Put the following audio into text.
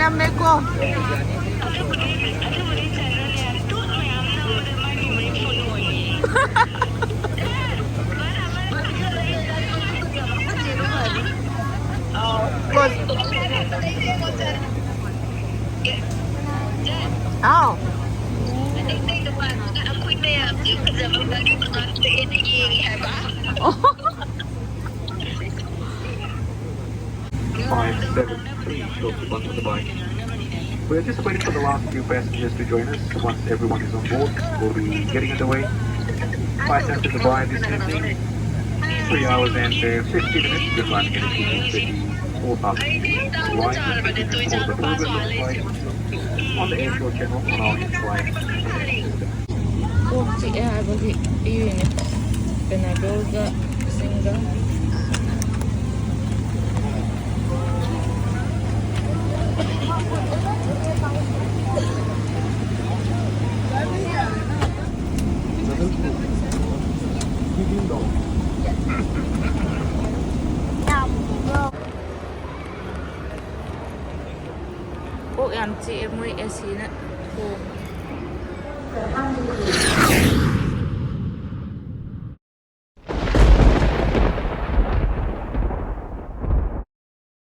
namne ko. Good. Oh. Five, seven, three, short to one for the bike. We're just waiting for the last few passengers to join us. Once everyone is on board, we'll be getting underway. 5 cents to the buy this evening. 3 hours and 50 minutes. We're flying in the 4,000 feet. Flying for the program flight on the Air Short channel on our in-flight. Oh, si bagi unit. Penagoga, Singa. Oh, yan si Emoy Esina. Oh.